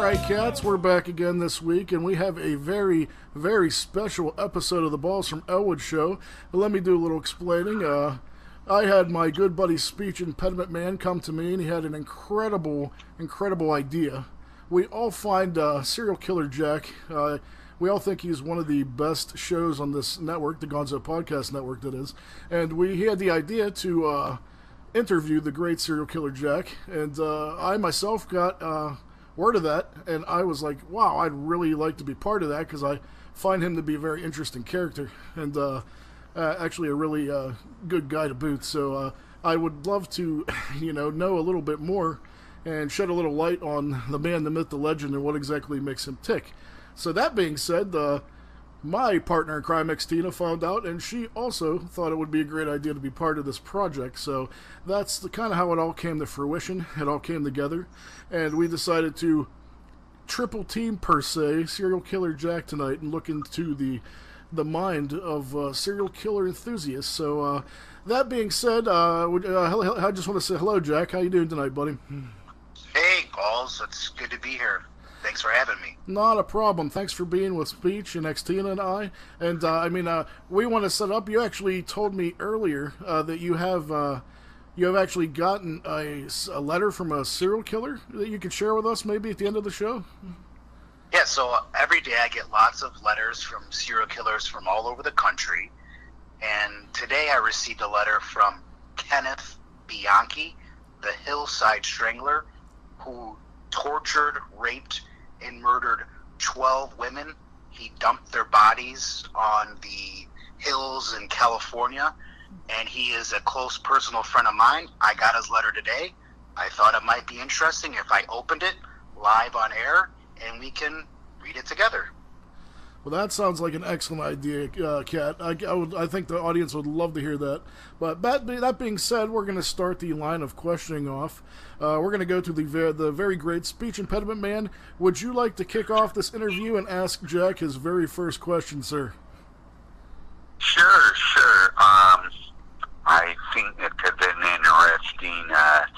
Alright, cats, we're back again this week, and we have a very, very special episode of the Balls from Ellwood show. But let me do a little explaining. I had my good buddy Speech Impediment Man come to me, and he had an incredible idea. We all find Serial Killer Jack. We all think he's one of the best shows on this network, the Gonzo Podcast Network, that is. And he had the idea to interview the great Serial Killer Jack, and I myself got word of that, and I was like, wow, I'd really like to be part of that, because I find him to be a very interesting character, and actually a really good guy to boot. So I would love to know a little bit more and shed a little light on the man, the myth, the legend, and what exactly makes him tick. So that being said, my partner in crime, XTina, found out, and she also thought it would be a great idea to be part of this project. So that's the kind of how it all came to fruition. It all came together, and we decided to triple team, per se, Serial Killer Jack tonight and look into the mind of serial killer enthusiasts. So that being said, I just want to say hello, Jack. How you doing tonight, buddy? Hey, Balls. It's good to be here. Thanks for having me. Not a problem. Thanks for being with Speech and XTina and I. And we want to set up. You actually told me earlier that you have actually gotten a letter from a serial killer that you could share with us maybe at the end of the show. Yeah, so every day I get lots of letters from serial killers from all over the country. And today I received a letter from Kenneth Bianchi, the Hillside Strangler, who tortured, raped, and murdered 12 women. He dumped their bodies on the hills in California, and he is a close personal friend of mine. I got his letter today. I thought it might be interesting if I opened it live on air, and we can read it together. Well, that sounds like an excellent idea, Kat. I think the audience would love to hear that. But that being said, we're going to start the line of questioning off. We're going to go to the very great Speech Impediment Man. Would you like to kick off this interview and ask Jack his very first question, sir? Sure. I think it's an interesting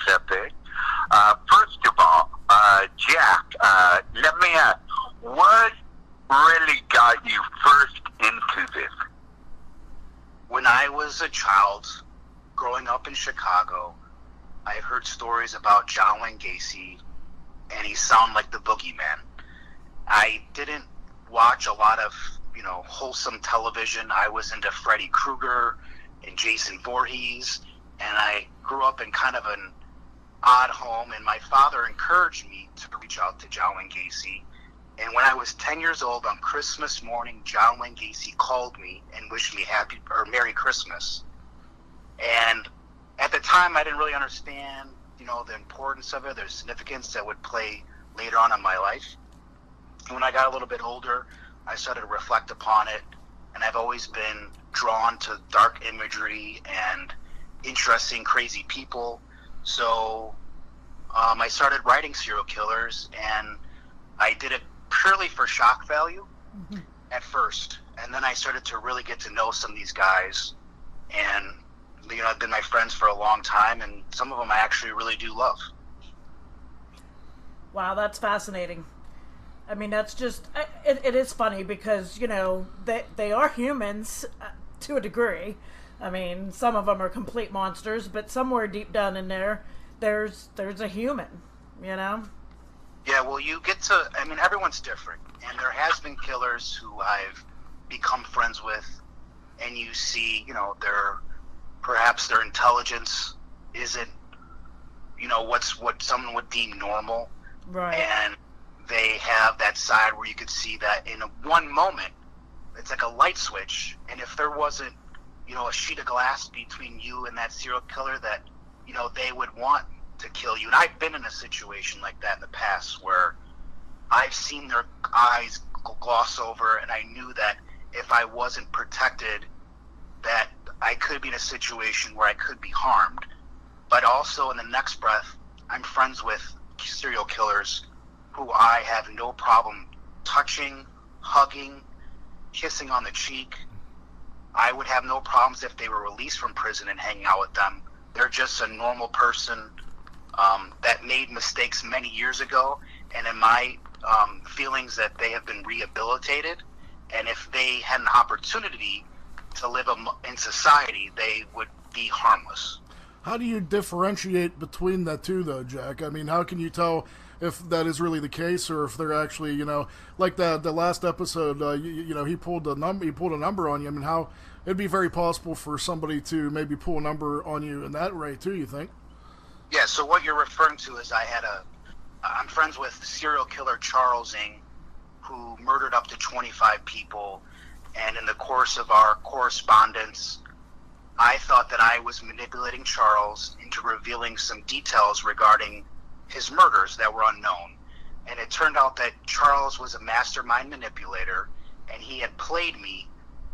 subject. First of all, Jack, let me ask, what really got you first into this? When I was a child, growing up in Chicago, I heard stories about John Wayne Gacy, and he sounded like the boogeyman. I didn't watch a lot of, wholesome television. I was into Freddy Krueger and Jason Voorhees, and I grew up in kind of an odd home, and my father encouraged me to reach out to John Wayne Gacy. And when I was 10 years old on Christmas morning, John Wayne Gacy called me and wished me Merry Christmas. And at the time, I didn't really understand, the importance of it, the significance that would play later on in my life. When I got a little bit older, I started to reflect upon it, and I've always been drawn to dark imagery and interesting, crazy people. So I started writing serial killers, and I did it purely for shock value at first, and then I started to really get to know some of these guys, and I've been my friends for a long time, and some of them I actually really do love. Wow, that's fascinating. I mean, that's just it is funny because they are humans to a degree. I mean, some of them are complete monsters, but somewhere deep down in there's a human, Yeah, well, you get to, everyone's different, and there has been killers who I've become friends with, and you see, perhaps their intelligence isn't, what someone would deem normal. Right. And they have that side where you could see that in one moment, it's like a light switch, and if there wasn't, a sheet of glass between you and that serial killer that, they would want to kill you. And I've been in a situation like that in the past where I've seen their eyes gloss over, and I knew that if I wasn't protected, that I could be in a situation where I could be harmed. But also in the next breath, I'm friends with serial killers who I have no problem touching, hugging, kissing on the cheek. I would have no problems if they were released from prison and hanging out with them. They're just a normal person that made mistakes many years ago, and in my feelings that they have been rehabilitated, and if they had an opportunity to live in society, they would be harmless. How do you differentiate between the two, though, Jack? I mean, how can you tell if that is really the case, or if they're actually, like the last episode, he pulled a number on you. I mean, how it'd be very possible for somebody to maybe pull a number on you in that way too. You think? Yeah. So what you're referring to is I'm friends with serial killer Charles Ng, who murdered up to 25 people, and in the course of our correspondence, I thought that I was manipulating Charles into revealing some details regarding his murders that were unknown. And it turned out that Charles was a mastermind manipulator, and he had played me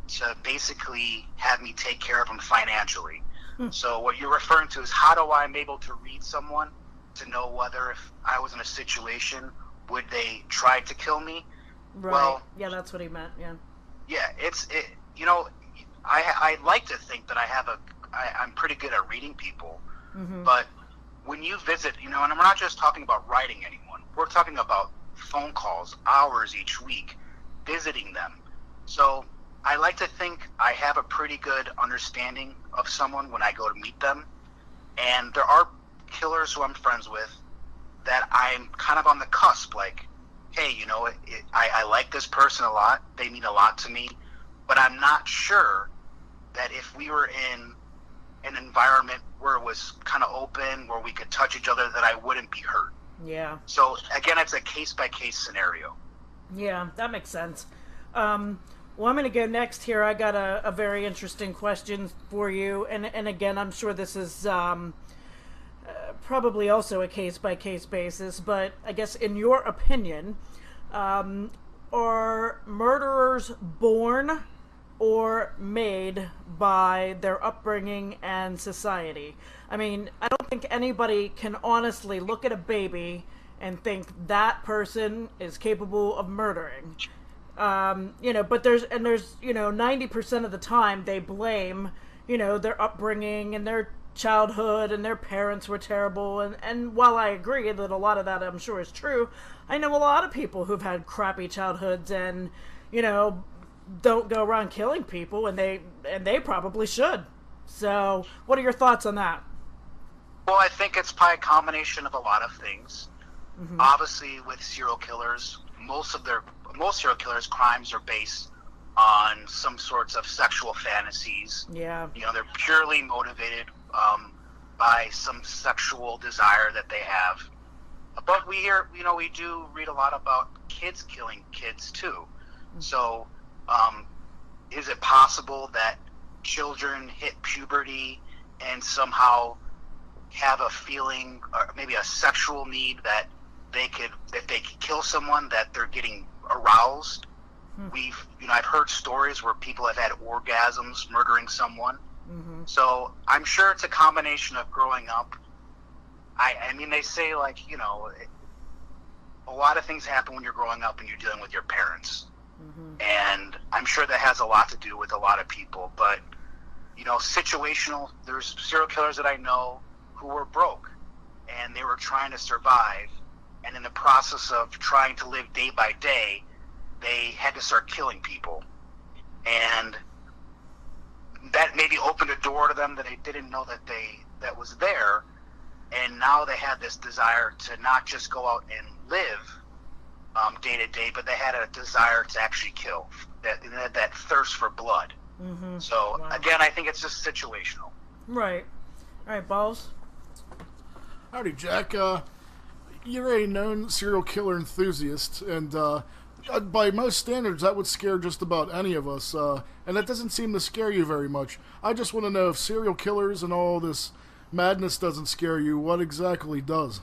to basically have me take care of him financially. So what you're referring to is how I'm able to read someone to know whether if I was in a situation, would they try to kill me? Right. Well, yeah, that's what he meant. Yeah. Yeah, I like to think that I'm pretty good at reading people, but when you visit, and we're not just talking about writing anyone, we're talking about phone calls, hours each week, visiting them. So I like to think I have a pretty good understanding of someone when I go to meet them, and there are killers who I'm friends with that I'm kind of on the cusp, like, hey, I like this person a lot, they mean a lot to me, but I'm not sure that if we were in an environment where it was kind of open, where we could touch each other, that I wouldn't be hurt. Yeah. So, again, it's a case-by-case scenario. Yeah, that makes sense. Well, I'm going to go next here. I got a very interesting question for you. And again, I'm sure this is probably also a case-by-case basis, but I guess in your opinion, are murderers born or made by their upbringing and society? I mean, I don't think anybody can honestly look at a baby and think that person is capable of murdering. But there's 90% of the time they blame, their upbringing and their childhood and their parents were terrible. And while I agree that a lot of that I'm sure is true, I know a lot of people who've had crappy childhoods and, don't go around killing people, and they probably should. So what are your thoughts on that? Well, I think it's probably a combination of a lot of things. Obviously, with serial killers, most serial killers' crimes are based on some sorts of sexual fantasies. Yeah. They're purely motivated by some sexual desire that they have. But we do read a lot about kids killing kids too. So, is it possible that children hit puberty and somehow have a feeling, or maybe a sexual need, that if they could kill someone, that they're getting aroused? I've heard stories where people have had orgasms murdering someone. So I'm sure it's a combination of growing up. I mean, they say, like, a lot of things happen when you're growing up and you're dealing with your parents. And I'm sure that has a lot to do with a lot of people. But, situational, there's serial killers that I know who were broke and they were trying to survive. And in the process of trying to live day by day, they had to start killing people. And that maybe opened a door to them that they didn't know that was there. And now they had this desire to not just go out and live day to day, but they had a desire to actually kill, that thirst for blood. So, wow. Again, I think it's just situational. Right. All right, Balls? Howdy, Jack. You're a known serial killer enthusiast, and by most standards, that would scare just about any of us, and that doesn't seem to scare you very much. I just want to know, if serial killers and all this madness doesn't scare you, what exactly does?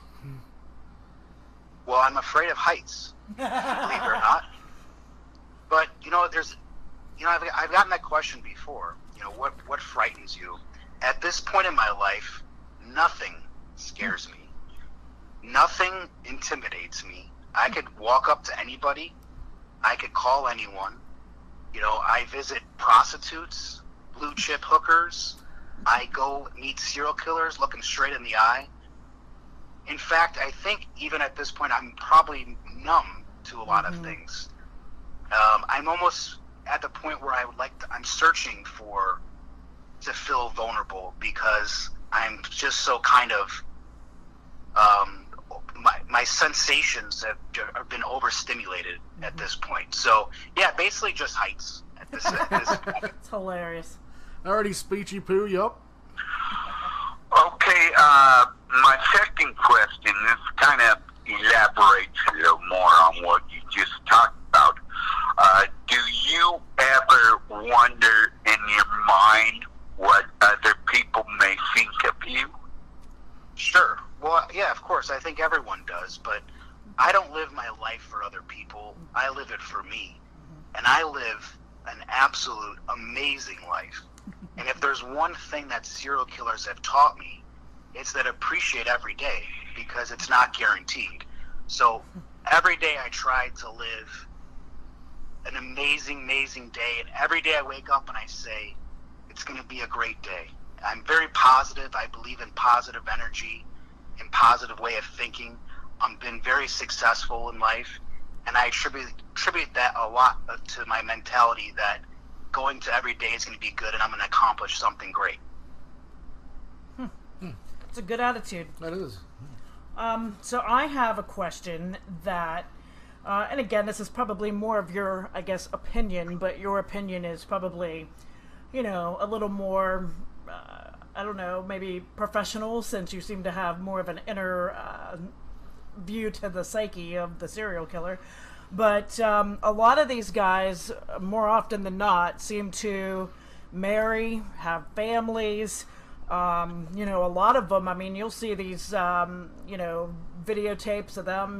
Well, I'm afraid of heights, believe it or not. But, I've gotten that question before. What frightens you? At this point in my life, nothing scares me. Nothing intimidates me. I could walk up to anybody. I could call anyone. I visit prostitutes, blue chip hookers. I go meet serial killers, look them straight in the eye. In fact, I think even at this point, I'm probably numb to a lot of things. I'm almost at the point where I'm searching to feel vulnerable, because I'm just so kind of, my sensations have been overstimulated at this point. So yeah, basically just heights at this point. It's hilarious. Alrighty, Speechy Poo, yup. Okay, my second question, this kind of elaborates a little more on what you just talked about. Do you ever wonder in your mind what other people may think of you? Sure. Well, yeah, of course. I think everyone does, but I don't live my life for other people. I live it for me. And I live an absolute amazing life. And if there's one thing that serial killers have taught me, it's that appreciate every day, because it's not guaranteed. So every day I try to live an amazing, amazing day. And every day I wake up and I say, it's going to be a great day. I'm very positive. I believe in positive energy and positive way of thinking. I've been very successful in life, and I attribute that a lot to my mentality that going to every day is going to be good and I'm going to accomplish something great. It's a good attitude. That is. So I have a question that, and again, this is probably more of your, I guess, opinion, but your opinion is probably, a little more, I don't know, maybe professional, since you seem to have more of an inner view to the psyche of the serial killer. But a lot of these guys, more often than not, seem to marry, have families. A lot of them, I mean, you'll see these, videotapes of them,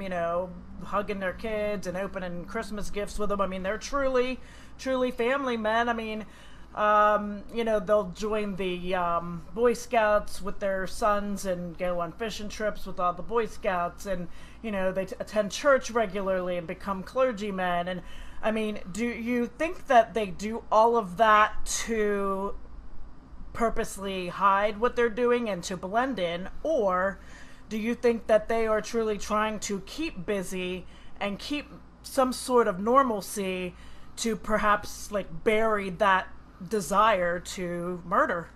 hugging their kids and opening Christmas gifts with them. I mean, they're truly, truly family men. I mean, they'll join the Boy Scouts with their sons and go on fishing trips with all the Boy Scouts, and they attend church regularly and become clergymen. And I mean, do you think that they do all of that to purposely hide what they're doing and to blend in, or do you think that they are truly trying to keep busy and keep some sort of normalcy to perhaps bury that desire to murder?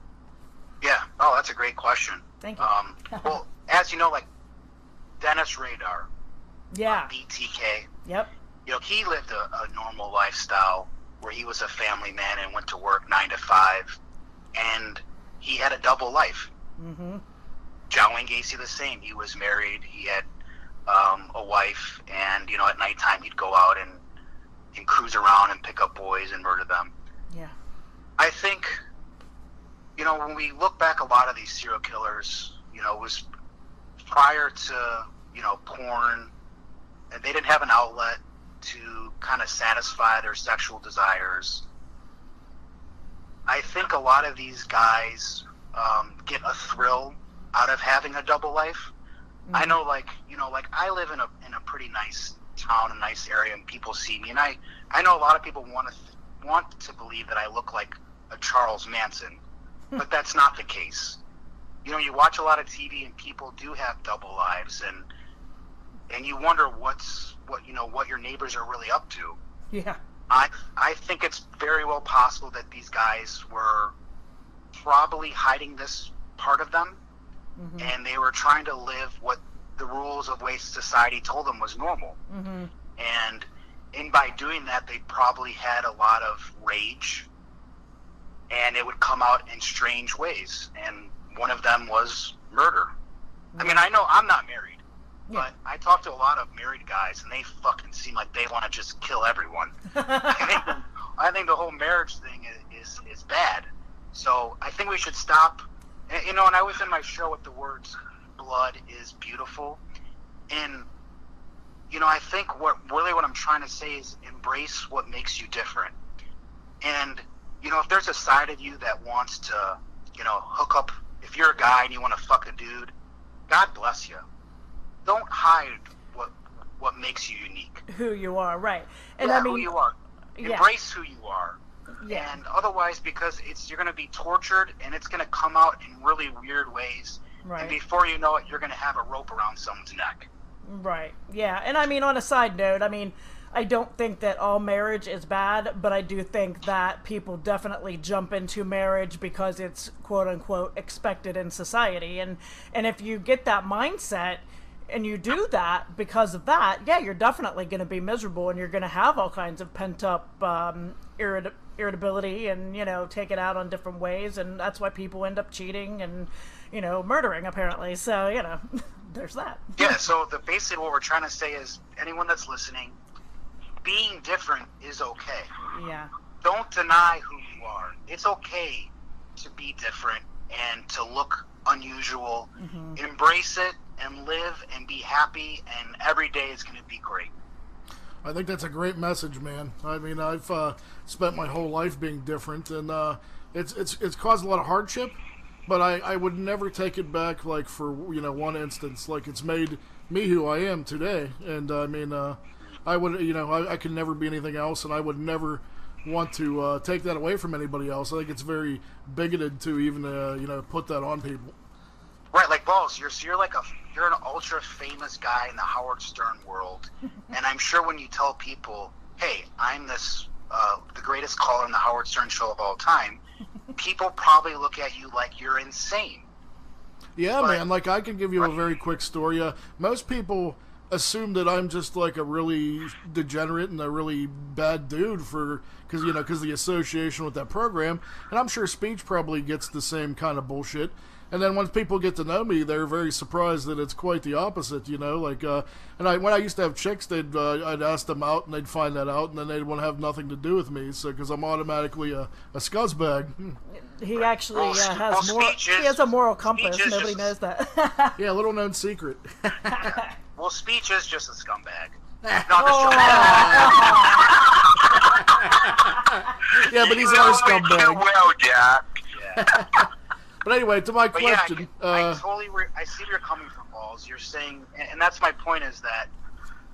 Yeah. Oh, that's a great question. Thank you. Well, as you know, Dennis Radar, yeah, BTK. Yep. He lived a normal lifestyle where he was a family man and went to work 9 to 5, and he had a double life. Mm-hmm. John Wayne Gacy the same. He was married. He had a wife, and at nighttime he'd go out and cruise around and pick up boys and murder them. Yeah. I think, when we look back, a lot of these serial killers, was prior to, porn, and they didn't have an outlet to kind of satisfy their sexual desires. I think a lot of these guys get a thrill out of having a double life. Mm-hmm. I know, I live in a pretty nice town, a nice area, and people see me, and I know a lot of people want to believe that I look like a Charles Manson, but that's not the case. You watch a lot of TV and people do have double lives, and you wonder what your neighbors are really up to. Yeah. I think it's very well possible that these guys were probably hiding this part of them, mm-hmm. and they were trying to live what the rules of way society told them was normal. Mm-hmm. And by doing that, they probably had a lot of rage, and it would come out in strange ways. And one of them was murder. Yeah. I mean, I know I'm not married, but I talk to a lot of married guys, and they fucking seem like they want to just kill everyone. I think the whole marriage thing is bad. So I think we should stop. And I was in my show with the words "blood is beautiful," and I think what I'm trying to say is embrace what makes you different. And if there's a side of you that wants to hook up, if you're a guy and you want to fuck a dude, God bless you. Don't hide what makes you unique. Who you are, right? And yeah, I mean, who you are. Yeah. Embrace who you are. Yeah. And otherwise, because you're going to be tortured, and it's going to come out in really weird ways. Right. And before you know it, you're going to have a rope around someone's neck. Right. Yeah. And I mean, on a side note, I mean, I don't think that all marriage is bad, but I do think that people definitely jump into marriage because it's quote unquote expected in society. And if you get that mindset and you do that because of that, yeah, you're definitely going to be miserable and you're going to have all kinds of pent up irritability and, you know, take it out on different ways. And that's why people end up cheating and, you know, murdering apparently. So, you know, there's that. Yeah, so basically what we're trying to say is anyone that's listening, being different is okay. Yeah. Don't deny who you are. It's okay to be different and to look unusual. Mm-hmm. Embrace it and live and be happy, and every day is going to be great. I think that's a great message, man. I mean, I've spent my whole life being different, and it's caused a lot of hardship, but I would never take it back, like, for, you know, one instance. Like, it's made me who I am today, and I mean, I would, you know, I could never be anything else, and I would never want to take that away from anybody else. I think it's very bigoted to even, you know, put that on people. Right, like Balls, you're an ultra famous guy in the Howard Stern world, and I'm sure when you tell people, hey, I'm this the greatest caller in the Howard Stern show of all time, people probably look at you like you're insane. Yeah, but, man, like I can give you a very quick story. Most people assume that I'm just like a really degenerate and a really bad dude because the association with that program, and I'm sure speech probably gets the same kind of bullshit. And then once people get to know me, they're very surprised that it's quite the opposite, you know. Like, when I used to have chicks, I'd ask them out, and they'd find that out, and then they'd want to have nothing to do with me, so because I'm automatically a scuzzbag. He actually has a moral compass. Nobody knows that. Yeah, little known secret. Well, speech is just a scumbag. No, yeah, but he's our scumbag. Well, Jack. Yeah. But anyway, to my question. I see where you're coming from, Balls. You're saying, and that's my point, is that,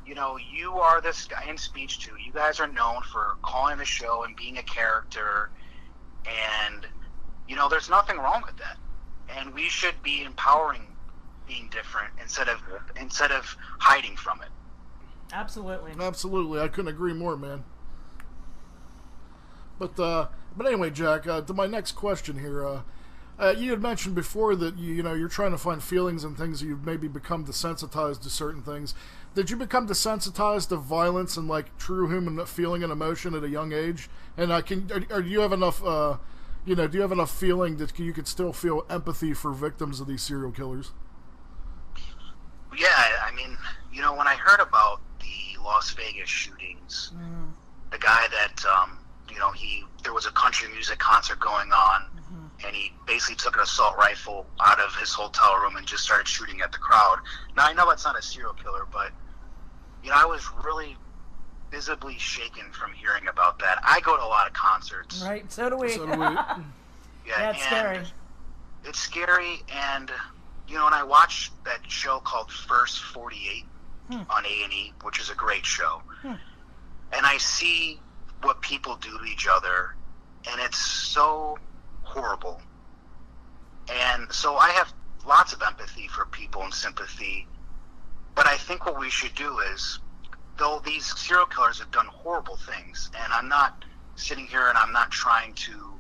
you know, you are this guy in speech too. You guys are known for calling the show and being a character, and, you know, there's nothing wrong with that. And we should be empowering being different instead of hiding from it. Absolutely. Absolutely. I couldn't agree more, man. But anyway, Jack, to my next question here, you had mentioned before that you're trying to find feelings and things. You've maybe become desensitized to certain things. Did you become desensitized to violence and like true human feeling and emotion at a young age? And do you have enough? Do you have enough feeling that you could still feel empathy for victims of these serial killers? Yeah, I mean, you know, when I heard about the Las Vegas shootings, the guy that there was a country music concert going on. And he basically took an assault rifle out of his hotel room and just started shooting at the crowd. Now, I know that's not a serial killer, but, you know, I was really visibly shaken from hearing about that. I go to a lot of concerts. Right, so do we. Yeah, it's scary. It's scary, and, you know, when I watched that show called First 48 on A&E, which is a great show, and I see what people do to each other, and it's so horrible. And so I have lots of empathy for people and sympathy, but I think what we should do is, though these serial killers have done horrible things, and I'm not sitting here and I'm not trying to,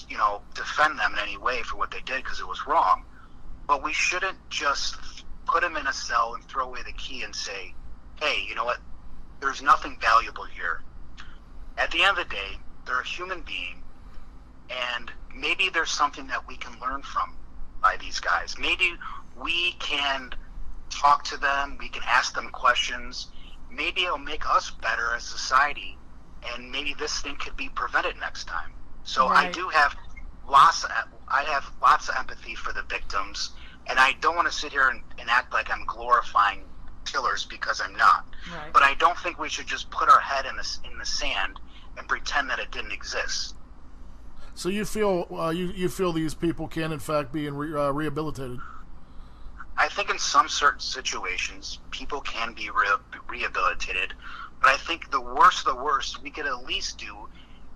you know, defend them in any way for what they did because it was wrong, but we shouldn't just put them in a cell and throw away the key and say, hey, you know what, there's nothing valuable here. At the end of the day, they're a human being, and maybe there's something that we can learn from by these guys. Maybe we can talk to them, we can ask them questions. Maybe it'll make us better as society, and maybe this thing could be prevented next time. So right. I have lots of empathy for the victims, and I don't want to sit here and act like I'm glorifying killers because I'm not. Right. But I don't think we should just put our head in the sand and pretend that it didn't exist. So you feel you feel these people can in fact be rehabilitated? I think in some certain situations people can be rehabilitated, but I think the worst we could at least do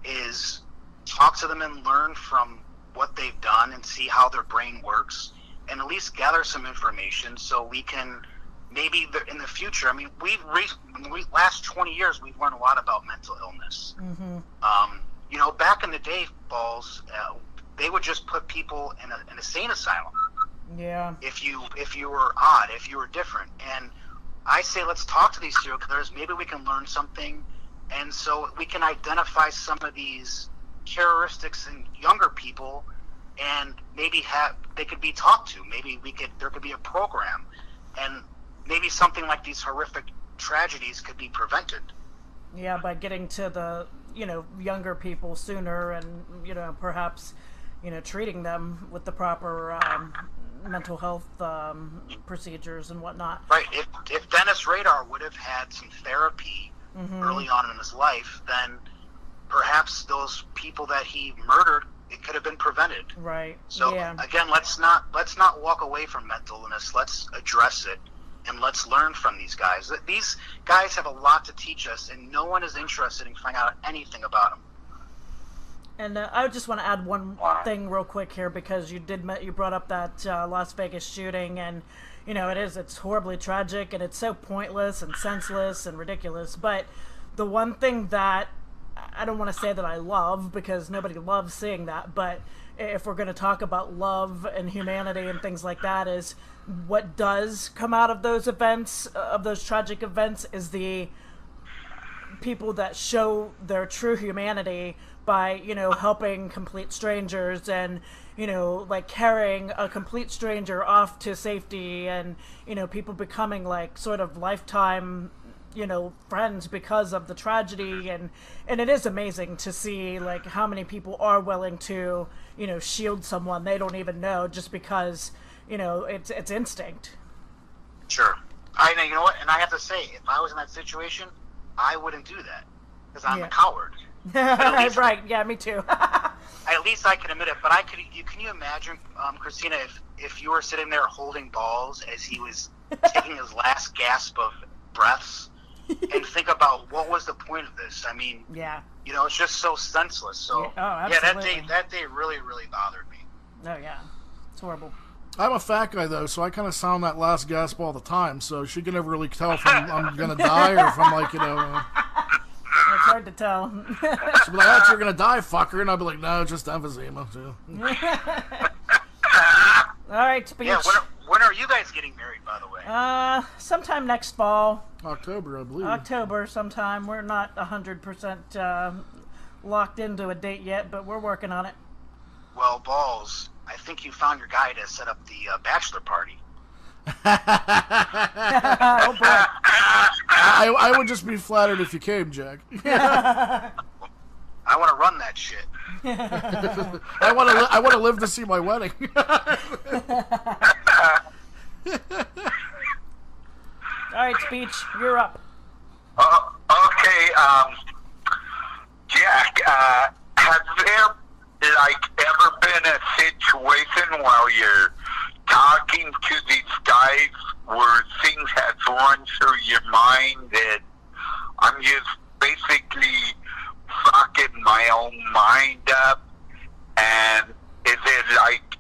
is talk to them and learn from what they've done and see how their brain works, and at least gather some information so we can maybe in the future, I mean, last 20 years, we've learned a lot about mental illness. Mm-hmm. You know, back in the day, Balls, they would just put people in a sane asylum. Yeah. If you were odd, if you were different. And I say, let's talk to these serial killers. Maybe we can learn something. And so we can identify some of these characteristics in younger people, and maybe they could be talked to. Maybe there could be a program, and maybe something like these horrific tragedies could be prevented. Yeah, by getting to the, you know, younger people sooner, and, you know, perhaps, you know, treating them with the proper mental health procedures and whatnot. Right. If Dennis Radar would have had some therapy early on in his life, then perhaps those people that he murdered, it could have been prevented. Right. So again, let's not walk away from mental illness. Let's address it, and let's learn from these guys. These guys have a lot to teach us, and no one is interested in finding out anything about them. And I just want to add one thing real quick here, because you brought up that Las Vegas shooting, and you know, it's horribly tragic, and it's so pointless and senseless and ridiculous. But the one thing that I don't want to say that I love, because nobody loves seeing that, but if we're going to talk about love and humanity and things like that, is what does come out of those events, of those tragic events, is the people that show their true humanity by, you know, helping complete strangers, and, you know, like carrying a complete stranger off to safety, and, you know, people becoming like sort of lifetime, you know, friends because of the tragedy. And it is amazing to see like how many people are willing to, you know, shield someone they don't even know, just because, you know, it's instinct. Sure. I know, you know what, and I have to say, if I was in that situation, I wouldn't do that, because I'm a coward. Right, yeah, me too. At least I can admit it. But can you imagine, Christina, if you were sitting there holding Balls as he was taking his last gasp of breaths, and think about what was the point of this? I mean, you know, it's just so senseless. So that day really, really bothered me. Oh yeah, it's horrible. I'm a fat guy though, so I kind of sound that last gasp all the time. So she can never really tell if I'm gonna die or if I'm like, you know. It's hard to tell. She'll be like, "Oh, you're gonna die, fucker," and I'll be like, "No, just emphysema." Too. All right, speech. Yeah, when are you guys getting married, by the way? Sometime next fall. October, I believe. October sometime. We're not 100% locked into a date yet, but we're working on it. Well, Balls, I think you found your guy to set up the bachelor party. Oh boy. I would just be flattered if you came, Jack. I want to run that shit. I want to live to see my wedding. All right, speech. You're up. Okay, Jack. Has there ever been a situation while you're talking to these guys where things have run through your mind that I'm just basically fucking my own mind up? And is it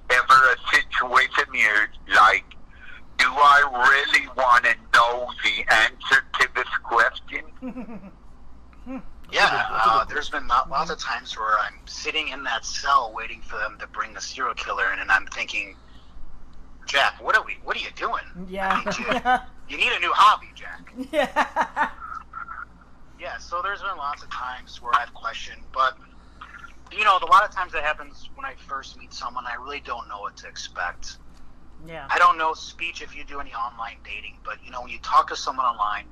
ever a situation you're like, do I really want to know the answer to this question? Yeah, there's been lots of times where I'm sitting in that cell waiting for them to bring the serial killer in, and I'm thinking, Jack, what are you doing? Yeah. You need a new hobby, Jack. Yeah. Yeah, so there's been lots of times where I've questioned, but, you know, a lot of times that happens when I first meet someone. I really don't know what to expect. Yeah. I don't know, speech, if you do any online dating, but, you know, when you talk to someone online,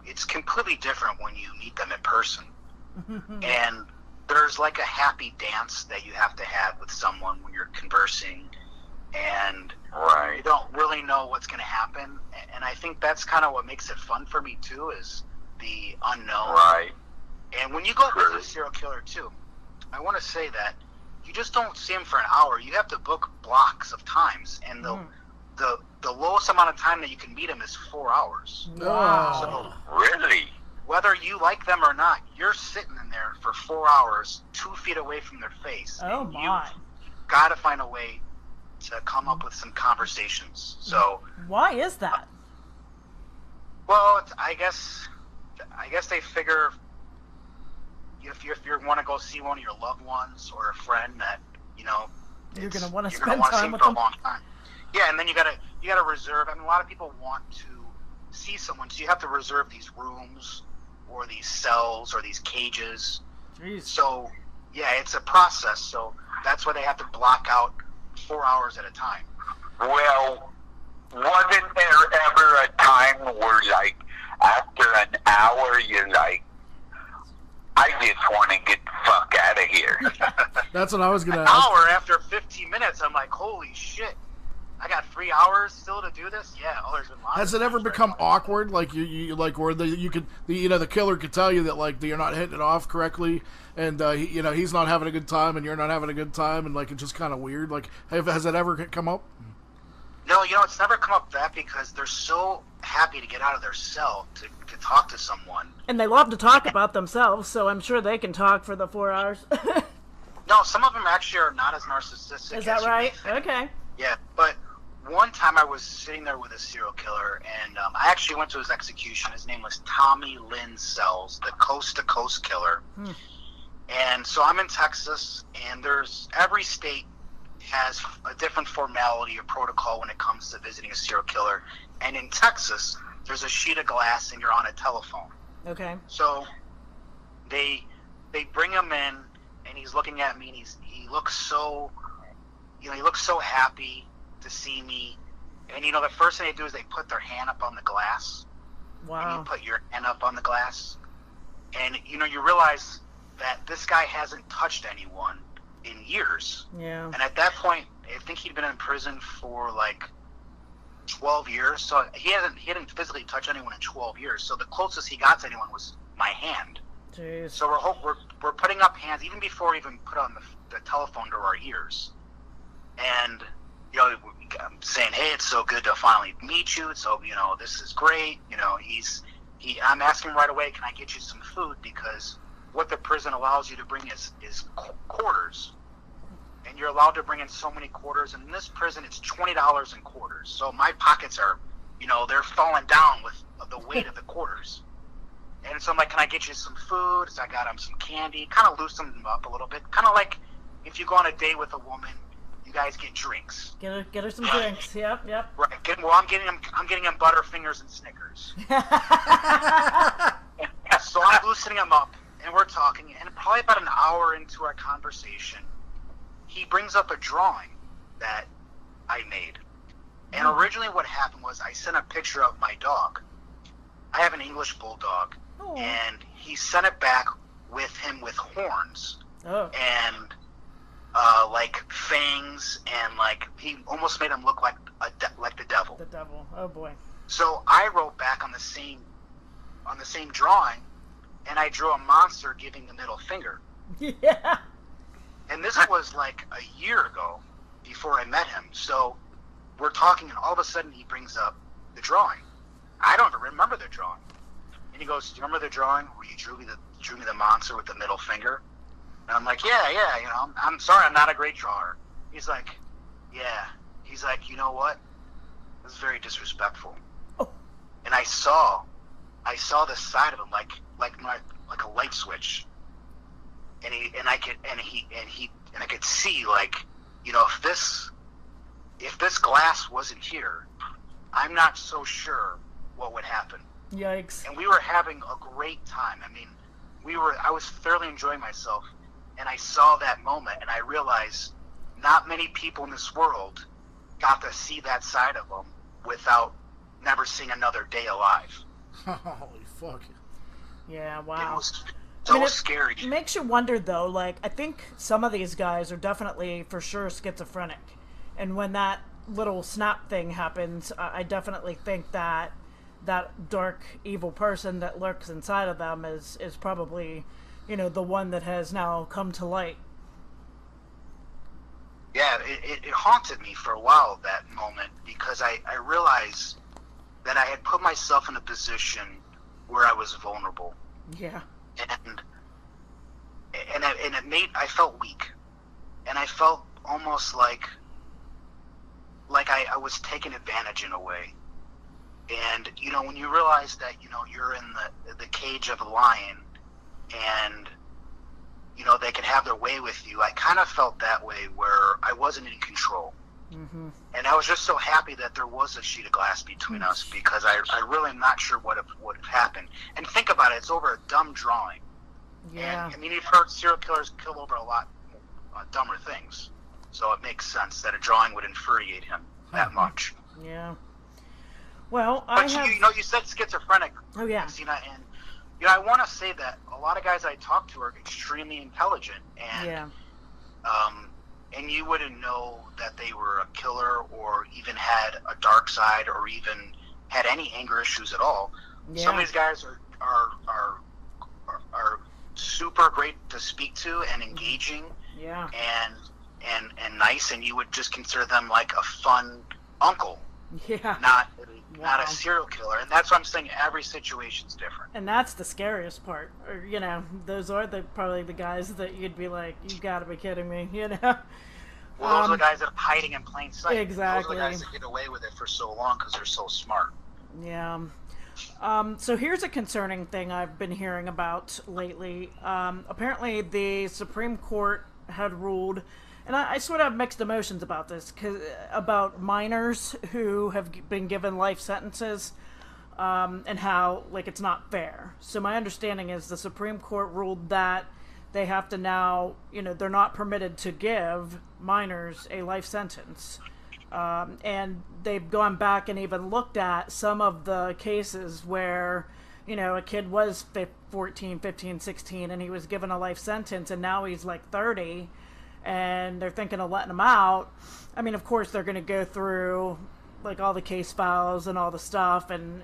it's completely different when you meet them in person. And there's like a happy dance that you have to have with someone when you're conversing, and you don't really know what's going to happen. And I think that's kind of what makes it fun for me too, is the unknown. Right. And when you go visit a serial killer too, I want to say that you just don't see him for an hour. You have to book blocks of times, and the lowest amount of time that you can meet him is 4 hours. Wow. So, Really? whether you like them or not, you're sitting in there for 4 hours, 2 feet away from their face. Oh and my. You've got to find a way to come up with some conversations. So why is that? Well, I guess they figure if you want to go see one of your loved ones or a friend that You're going to want to you're gonna spend want to see time them with for them. a long time. Yeah, and then you gotta reserve. I mean, a lot of people want to see someone, so you have to reserve these rooms or these cells or these cages. Jeez. So yeah, it's a process. So that's why they have to block out 4 hours at a time. Well, wasn't there ever a time where, like, after an hour, you're like, I just want to get the fuck out of here? That's what I was gonna An ask. hour after 15 minutes, I'm like, holy shit! I got 3 hours still to do this. Yeah. Oh, there's been lots. Has of it ever times where become I'm like, awkward, like you like where the killer could tell you that like you're not hitting it off correctly, and he's not having a good time and you're not having a good time, and like it's just kind of weird. Like, has it ever come up? No, it's never come up that because they're so happy to get out of their cell to talk to someone. And they love to talk about themselves, so I'm sure they can talk for the 4 hours. No, some of them actually are not as narcissistic. Is that as you may right? think. Okay. Yeah, but one time I was sitting there with a serial killer, and I actually went to his execution. His name was Tommy Lynn Sells, the coast-to-coast killer. And so I'm in Texas, and every state has a different formality or protocol when it comes to visiting a serial killer. And in Texas, there's a sheet of glass, and you're on a telephone. Okay. So they bring him in, and he's looking at me, and he looks so happy to see me. And the first thing they do is they put their hand up on the glass. And Wow. you put your hand up on the glass, and you realize that this guy hasn't touched anyone in years. Yeah. And at that point, I think he'd been in prison for like 12 years. So he hadn't physically touched anyone in 12 years. So the closest he got to anyone was my hand. Jeez. So we're putting up hands even before we even put on the telephone to our ears. And I'm saying, hey, it's so good to finally meet you. So this is great. I'm asking him right away, can I get you some food? Because what the prison allows you to bring is quarters, and you're allowed to bring in so many quarters. And in this prison, it's $20 in quarters. So my pockets are, they're falling down with the weight of the quarters. And so I'm like, can I get you some food? So I got him some candy, kind of loosen him up a little bit, kind of like if you go on a date with a woman, you guys get drinks. Get her some drinks. Yep. Right. I'm getting him Butterfingers and Snickers. So I'm loosening him up, and we're talking, and probably about an hour into our conversation, he brings up a drawing that I made. And originally what happened was I sent a picture of my dog. I have an English bulldog, and he sent it back with him with horns and like fangs, and like he almost made him look like the devil. The devil. Oh boy. So I wrote back on the same drawing, and I drew a monster giving the middle finger. Yeah. And this was like a year ago, before I met him. So we're talking, and all of a sudden he brings up the drawing. I don't even remember the drawing. And he goes, do you remember the drawing where you drew me the monster with the middle finger? And I'm like, yeah, I'm sorry, I'm not a great drawer. He's like, yeah. He's like, you know what? This is very disrespectful. Oh. And I saw the side of him like a light switch. And I could see, like, if this glass wasn't here, I'm not so sure what would happen. Yikes. And we were having a great time. I mean, I was thoroughly enjoying myself, and I saw that moment, and I realized not many people in this world got to see that side of them without never seeing another day alive. Holy fuck. Yeah, wow. It was so scary. It makes you wonder, though, like, I think some of these guys are definitely, for sure, schizophrenic. And when that little snap thing happens, I definitely think that dark, evil person that lurks inside of them is probably, the one that has now come to light. Yeah, it haunted me for a while, that moment, because I realized that I had put myself in a position where I was vulnerable. Yeah. And I felt weak, and I felt almost like I was taken advantage in a way. And, when you realize that, you're in the cage of a lion and, they can have their way with you, I kind of felt that way where I wasn't in control. Mm-hmm. And I was just so happy that there was a sheet of glass between us, because I really am not sure what would have happened. And think about it, it's over a dumb drawing. Yeah. And, you've heard serial killers kill over a lot dumber things. So it makes sense that a drawing would infuriate him that much. Yeah. Well, you said schizophrenic. Oh, yeah. XTina, and I want to say that a lot of guys I talk to are extremely intelligent, and and you wouldn't know that they were a killer or even had a dark side or even had any anger issues at all. Yeah. Some of these guys are super great to speak to and engaging. Yeah. And nice, and you would just consider them like a fun uncle. Yeah. Not a serial killer. And that's what I'm saying, every situation's different. And that's the scariest part. Or, those are probably the guys that you'd be like, you gotta be kidding me, Well, those are the guys that are hiding in plain sight. Exactly. Those are the guys that get away with it for so long because they're so smart. Yeah. So here's a concerning thing I've been hearing about lately. Apparently the Supreme Court had ruled, and I sort of have mixed emotions about this, about minors who have been given life sentences, and how, it's not fair. So my understanding is the Supreme Court ruled that they have to now, they're not permitted to give minors a life sentence. And they've gone back and even looked at some of the cases where, a kid was 14, 15, 16, and he was given a life sentence, and now he's 30, and they're thinking of letting him out. I mean, of course, they're going to go through, all the case files and all the stuff, and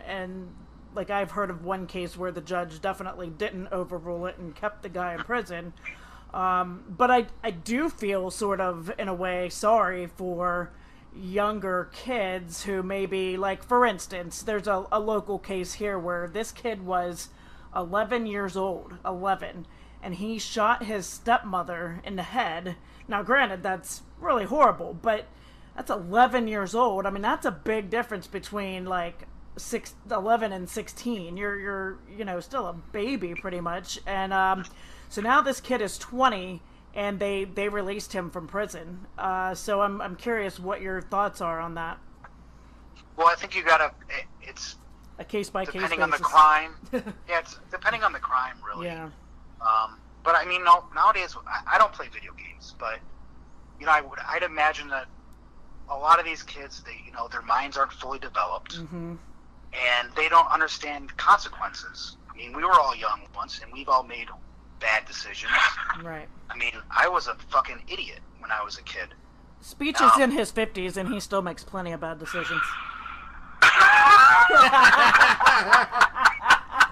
I've heard of one case where the judge definitely didn't overrule it and kept the guy in prison. But I do feel sort of, in a way, sorry for younger kids who maybe, for instance, there's a local case here where this kid was 11 years old, and he shot his stepmother in the head. Now, granted, that's really horrible, but that's 11 years old. I mean, that's a big difference between 11 and 16. You're still a baby pretty much. And so now this kid is 20, and they released him from prison. So I'm curious what your thoughts are on that. Well, I think it's a case by case depending basis. on the crime. Yeah, it's depending on the crime, really. Yeah. But I mean, nowadays I don't play video games, but I'd imagine that a lot of these kids, their minds aren't fully developed, and they don't understand consequences. I mean, we were all young once, and we've all made bad decisions. Right. I mean, I was a fucking idiot when I was a kid. Speech is in his 50s, and he still makes plenty of bad decisions.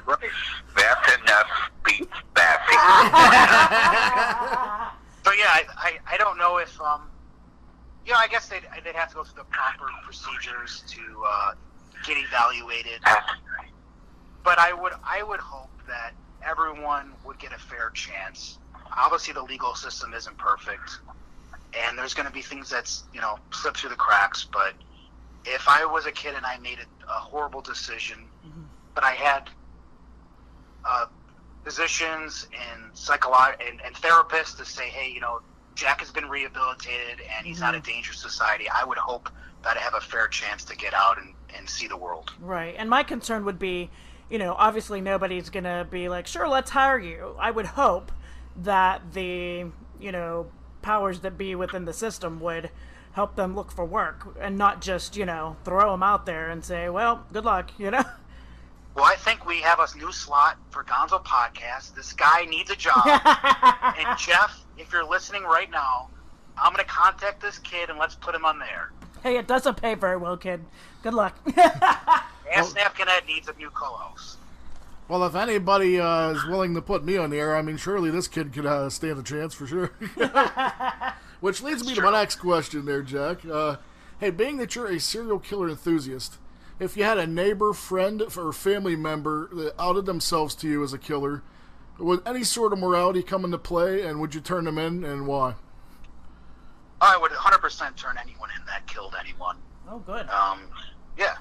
Right. That's enough speech bashing. So yeah, I don't know if I guess they'd have to go through the proper procedures to get evaluated. But I would hope that everyone would get a fair chance. Obviously, the legal system isn't perfect, and there's going to be things that's slip through the cracks. But if I was a kid and I made a horrible decision, but I had physicians and and therapists to say, hey, Jack has been rehabilitated and he's not a danger to society, I would hope that I have a fair chance to get out and see the world. Right. And my concern would be, obviously nobody's going to be like, sure, let's hire you. I would hope that the, powers that be within the system would help them look for work and not just, throw them out there and say, well, good luck, Well, I think we have a new slot for Gonzo Podcast. This guy needs a job. And Jeff, if you're listening right now, I'm going to contact this kid and let's put him on the air. Hey, it doesn't pay very well, kid. Good luck. Ask Napkin Ed needs a new co-host. Well, if anybody is willing to put me on the air, I mean, surely this kid could stand a chance for sure. Which leads me to my next question there, Jack. Hey, being that you're a serial killer enthusiast, if you had a neighbor, friend, or family member that outed themselves to you as a killer, would any sort of morality come into play, and would you turn them in, and why? I would 100% turn anyone in that killed anyone. Oh, good. Yeah.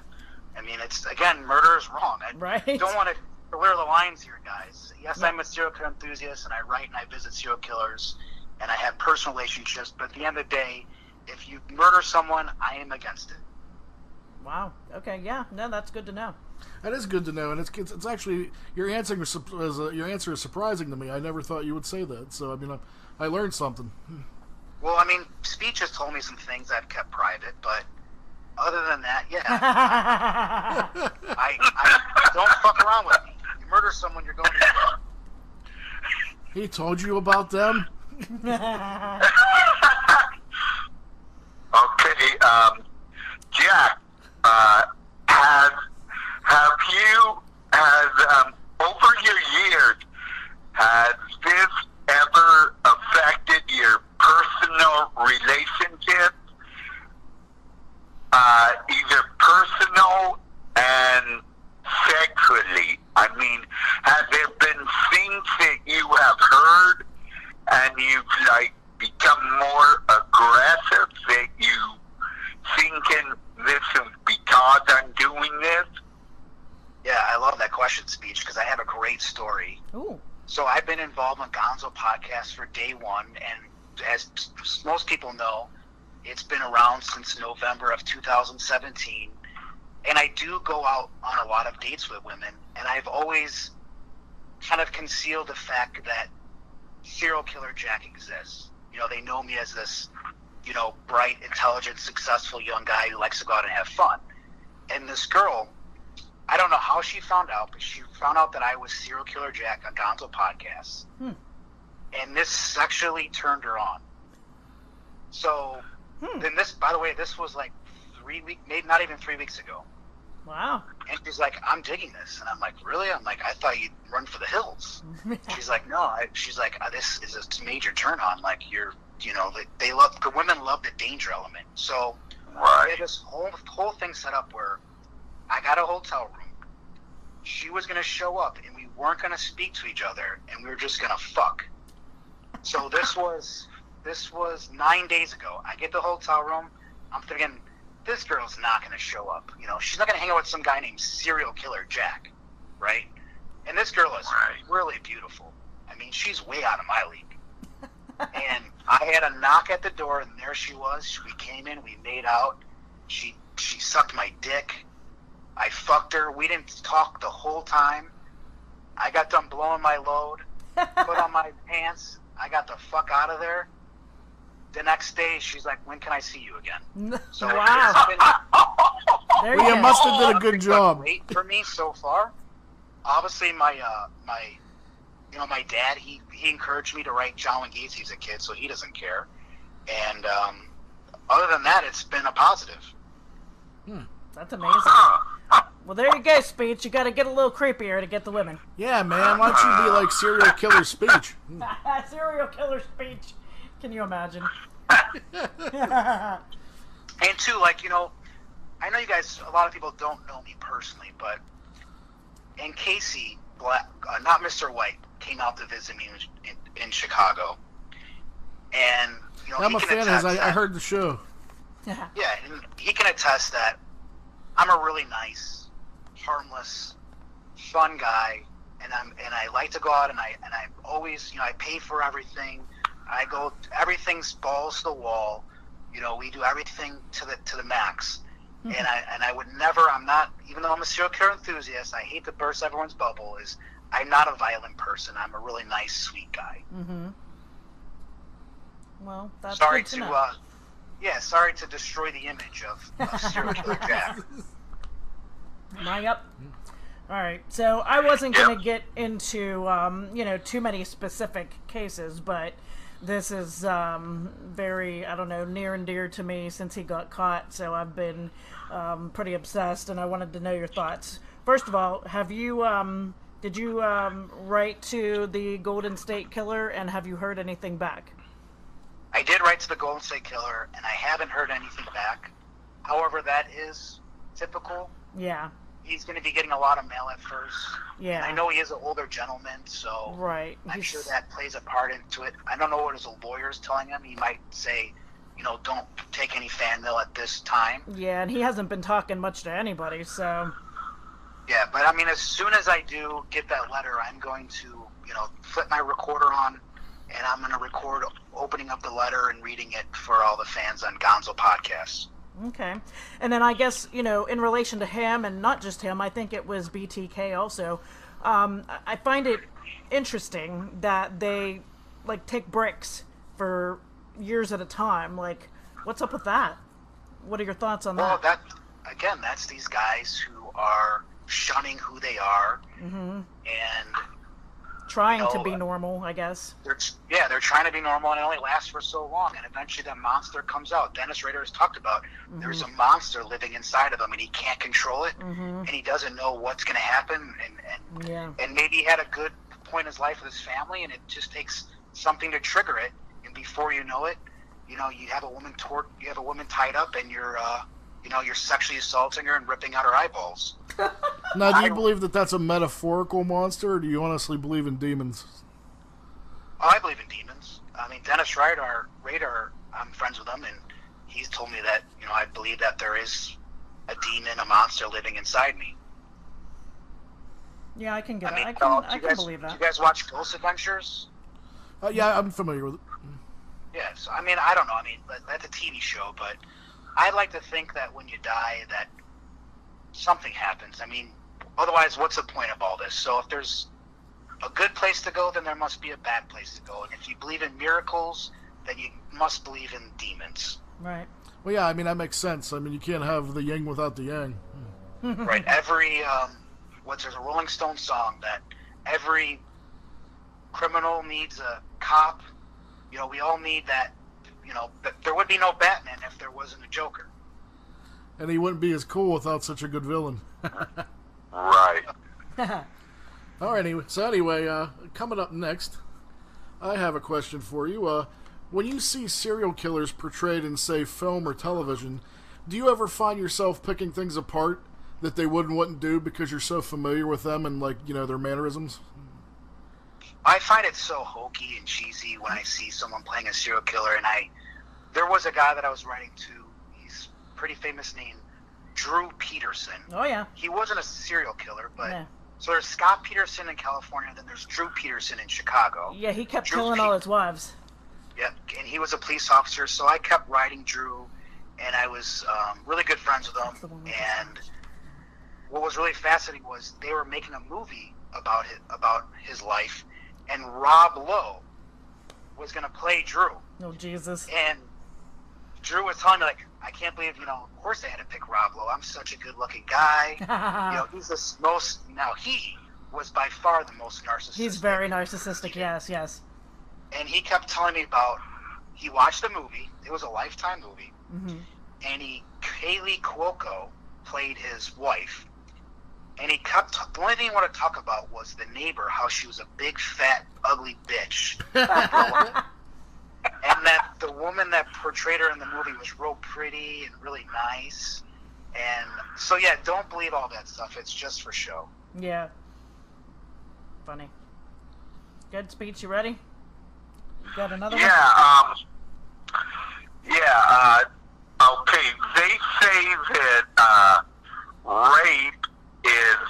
I mean, it's, again, murder is wrong. I Right. don't want to blur the lines here, guys. Yes, I'm a serial killer enthusiast, and I write and I visit serial killers, and I have personal relationships, but at the end of the day, if you murder someone, I am against it. Wow. Okay. Yeah. No, that's good to know. That is good to know, and it's actually your answer is surprising to me. I never thought you would say that. So I mean, I learned something. Well, I mean, Speech has told me some things I've kept private, but other than that, yeah, I don't fuck around with me. You murder someone, you're going to jail. He told you about them? Okay, Jack, over your years, has this ever affected your personal relationships? Either personal and sexually. I mean, have there been things that you have heard and you've, become more aggressive that you thinking this is because I'm doing this? Yeah, I love that question, Speech, because I have a great story. Ooh. So I've been involved in Gonzo podcast for day one, and as most people know, it's been around since November of 2017, and I do go out on a lot of dates with women, and I've always kind of concealed the fact that serial killer Jack exists. You know, they know me as this, bright, intelligent, successful young guy who likes to go out and have fun. And this girl, I don't know how she found out, but she found out that I was Serial Killer Jack on Gonzo podcast. And this sexually turned her on. So, then this, by the way, this was like 3 weeks, maybe not even 3 weeks ago. Wow. And she's like, I'm digging this. And I'm like, really? I'm like, I thought you'd run for the hills. She's like, no. She's like, this is a major turn on. Like, the women love the danger element. So, Right. we had this whole thing set up where I got a hotel room. She was going to show up, and we weren't going to speak to each other, and we were just going to fuck. So this was 9 days ago. I get the hotel room. I'm thinking, this girl's not going to show up. She's not going to hang out with some guy named Serial Killer Jack, right? And this girl is really beautiful. I mean, she's way out of my league. And I had a knock at the door, and there she was. We came in, we made out. She sucked my dick. I fucked her. We didn't talk the whole time. I got done blowing my load, put on my pants. I got the fuck out of there. The next day, she's like, when can I see you again? So Wow. There Well, you go. must have did a good job. Great for me so far. Obviously, my dad, he encouraged me to write John Wayne Gacy as a kid, so he doesn't care. And other than that, it's been a positive. That's amazing. Well, there you go, Speech. You got to get a little creepier to get the women. Yeah, man. Why don't you be like Serial Killer Speech? Serial killer Speech. Can you imagine? And two, I know you guys, a lot of people don't know me personally, but and Casey Black, not Mr. White, came out to visit me in Chicago. And, I'm he a can fan, attest as I that- heard the show. Yeah. Yeah, and he can attest that I'm a really nice, harmless, fun guy, and I like to go out and I always, I pay for everything. Everything's balls to the wall. We do everything to the max. And I would never. I'm not, even though I'm a serial killer enthusiast. I hate to burst everyone's bubble. I'm not a violent person. I'm a really nice, sweet guy. Mm-hmm. Well, that's Sorry good to know. Sorry to destroy the image of serial killer Jack. Yep. All right. So I wasn't going to get into, too many specific cases, but this is very, near and dear to me since he got caught. So I've been pretty obsessed, and I wanted to know your thoughts. First of all, did you write to the Golden State Killer, and have you heard anything back? I did write to the Golden State Killer, and I haven't heard anything back. However, that is typical. Yeah. He's going to be getting a lot of mail at first. Yeah. And I know he is an older gentleman, so Right. I'm sure that plays a part into it. I don't know what his lawyer is telling him. He might say, don't take any fan mail at this time. Yeah, and he hasn't been talking much to anybody, so. Yeah, but I mean, as soon as I do get that letter, I'm going to, flip my recorder on, and I'm going to record opening up the letter and reading it for all the fans on Gonzo Podcasts. Okay. And then I guess, in relation to him, and not just him, I think it was BTK also, I find it interesting that they, take breaks for years at a time. Like, what's up with that? What are your thoughts on that? Well, that's these guys who are shunning who they are, and trying to be normal, I guess. They're trying to be normal, and it only lasts for so long, and eventually that monster comes out. Dennis Rader has talked about there's a monster living inside of him, and he can't control it, and he doesn't know what's going to happen, and maybe he had a good point in his life with his family, and it just takes something to trigger it, and before you know it, you have a woman tied up, and you're sexually assaulting her and ripping out her eyeballs. Now, do you believe that that's a metaphorical monster, or do you honestly believe in demons? Oh, I believe in demons. I mean, Dennis Rader, I'm friends with him, and he's told me that, I believe that there is a demon, a monster living inside me. Yeah, I can get I mean, it. I can believe that. Do you guys watch Ghost Adventures? Yeah, I'm familiar with it. Yes. I mean, I don't know. I mean, that's a TV show, but I like to think that when you die that something happens. I mean, otherwise, what's the point of all this? So if there's a good place to go, then there must be a bad place to go. And if you believe in miracles, then you must believe in demons. Right. Well, yeah, I mean, that makes sense. I mean, you can't have the yin without the yang. Right. There's a Rolling Stone song that every criminal needs a cop. We all need that. There would be no Batman if there wasn't a Joker. And he wouldn't be as cool without such a good villain. Right. All right, anyway, coming up next, I have a question for you. When you see serial killers portrayed in, say, film or television, do you ever find yourself picking things apart that they wouldn't do because you're so familiar with them and, their mannerisms? I find it so hokey and cheesy when I see someone playing a serial killer, and there was a guy that I was writing to, he's a pretty famous name, Drew Peterson. Oh, yeah. He wasn't a serial killer, but... Yeah. So there's Scott Peterson in California, then there's Drew Peterson in Chicago. Yeah, he kept killing all his wives. Yeah, and he was a police officer, so I kept writing Drew, and I was really good friends with him, and what was really fascinating was they were making a movie about his life, and Rob Lowe was going to play Drew. Oh, Jesus. And Drew was telling me, I can't believe, of course they had to pick Rob Lowe. I'm such a good-looking guy. He's the most... Now, he was by far the most narcissistic. He's very narcissistic, yes. And he kept telling me about... He watched the movie. It was a Lifetime movie. And Kaylee Cuoco played his wife. And he kept... The only thing he wanted to talk about was the neighbor, how she was a big, fat, ugly bitch. And that the woman that portrayed her in the movie was real pretty and really nice. And so, yeah, don't believe all that stuff. It's just for show. Yeah. Funny. Good speech. You ready? You got another one? Okay. They say that rape is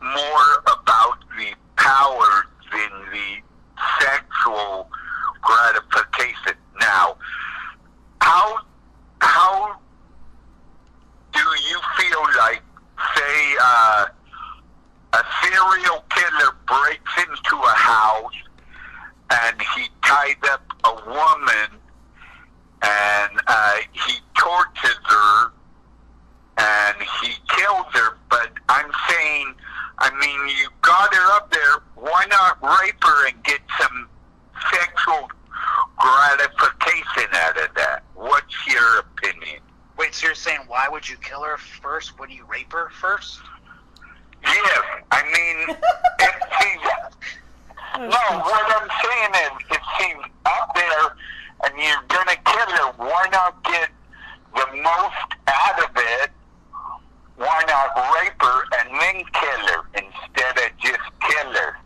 more about the power than the sexual gratification. Now, how do you feel like, say, a serial killer breaks into a house and he tied up a woman and he tortures her and he kills her, but I'm saying, you got her up there, why not rape her and get some sexual gratification out of that? What's your opinion? Wait, so you're saying why would you kill her first? Would you rape her first? Yes, it seems... No, what I'm saying is, it seems up there and you're going to kill her, why not get the most out of it? Why not rape her and then kill her instead of just kill her?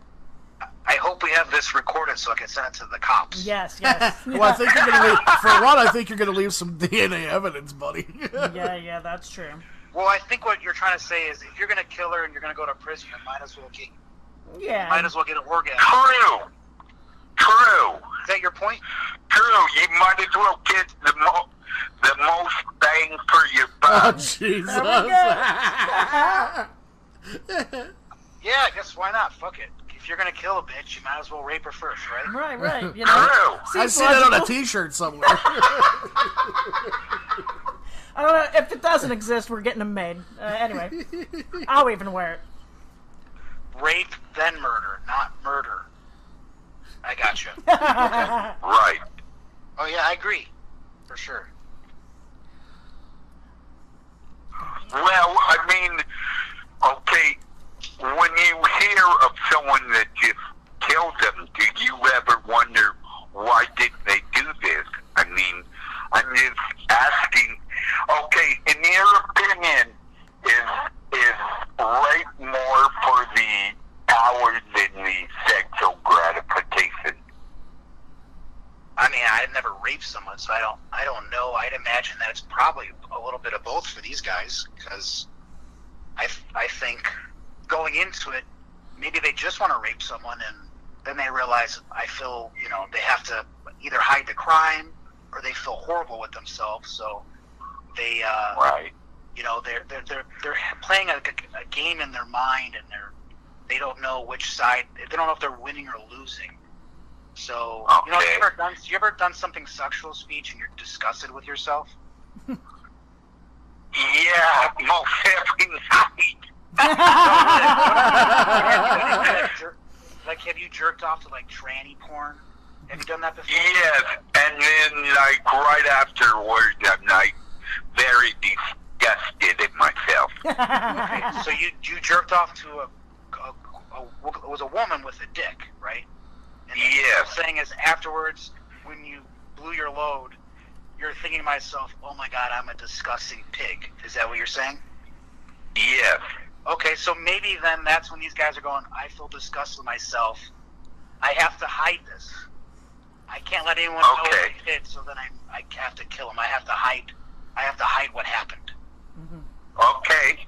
I hope we have this recorded so so I can send it to the cops. Yes, yes. Well, I think you're gonna leave, for one. I think you're gonna leave some DNA evidence, buddy. Yeah, that's true. Well, I think what you're trying to say is if you're going to kill her and you're going to go to prison, you might as well get an orgasm. True. Is that your point? True. You might as well get the most bang for your Oh, buck. Jesus. Yeah, I guess why not? Fuck it. If you're going to kill a bitch, you might as well rape her first, right? Right. You know, True. I see that on a T-shirt somewhere. I don't know if it doesn't exist. We're getting them made. Anyway, I'll even wear it. Rape, then murder, not murder. I gotcha. Right. Oh, yeah, I agree. For sure. Well, I mean, okay, when you hear of someone that just killed them, do you ever wonder why did they do this? I mean, I'm just asking. Okay, in your opinion, is rape more for the power than the sexual gratification? I mean, I've never raped someone, so I don't know. I'd imagine that it's probably a little bit of both for these guys, because I think going into it, maybe they just want to rape someone, and then they realize, they have to either hide the crime or they feel horrible with themselves, so they Right. they're playing a game in their mind, and they don't know which side. They don't know if they're winning or losing. So Okay. you ever done something sexual, Speech, and you're disgusted with yourself? Yeah, most every night. Like, have you jerked off to like tranny porn? Have you done that before? Yes, and then like right afterwards, I'm like very disgusted at myself. Okay, so you jerked off to it was a woman with a dick, right? And Yes. what I'm saying is afterwards, when you blew your load, you're thinking to myself, oh my God, I'm a disgusting pig. Is that what you're saying? Yes. Okay, so maybe then that's when these guys are going, I feel disgusted with myself. I have to hide this. I can't let anyone know what I did, so then I have to kill him. I have to hide what happened. Okay,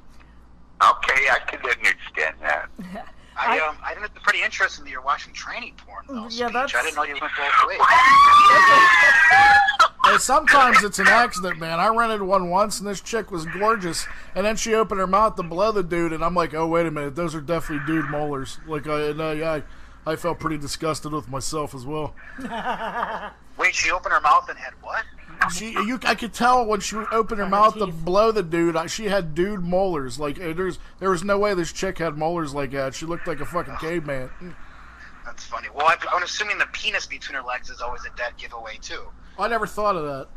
I can understand that. I think it's pretty interesting that you're watching tranny porn, though, Yeah, Speech. that's- I didn't know you went both ways. Hey, sometimes it's an accident, man. I rented one once, and this chick was gorgeous, and then she opened her mouth to blow the dude, and I'm like, oh, wait a minute, those are definitely dude molars. Like, I felt pretty disgusted with myself as well. Wait, she opened her mouth and had what? I could tell when she opened her mouth to blow the dude, she had dude molars. Like, there was no way this chick had molars like that. She looked like a fucking caveman. That's funny. Well, I'm assuming the penis between her legs is always a dead giveaway, too. I never thought of that.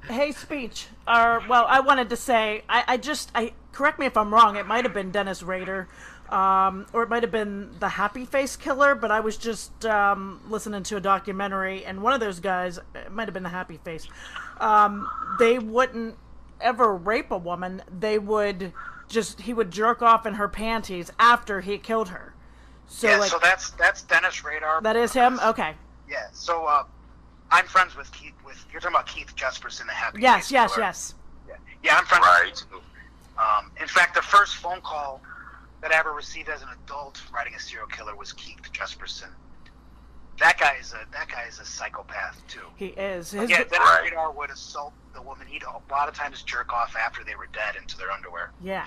Hey, Speech. I wanted to say, I correct me if I'm wrong. It might have been Dennis Rader, or it might have been the Happy Face Killer. But I was just listening to a documentary, and one of those guys, it might have been the Happy Face. They wouldn't ever rape a woman. He would jerk off in her panties after he killed her. So, yeah, so that's Dennis Rader. That is him? Okay. Yeah, so I'm friends with Keith. You're talking about Keith Jesperson, the Happy Yes. Face Killer. Yeah, I'm friends with him too. In fact, the first phone call that I ever received as an adult writing a serial killer was Keith Jesperson. That guy is a psychopath too. He is. Dennis Rader would assault the woman. He'd a lot of times jerk off after they were dead into their underwear. Yeah.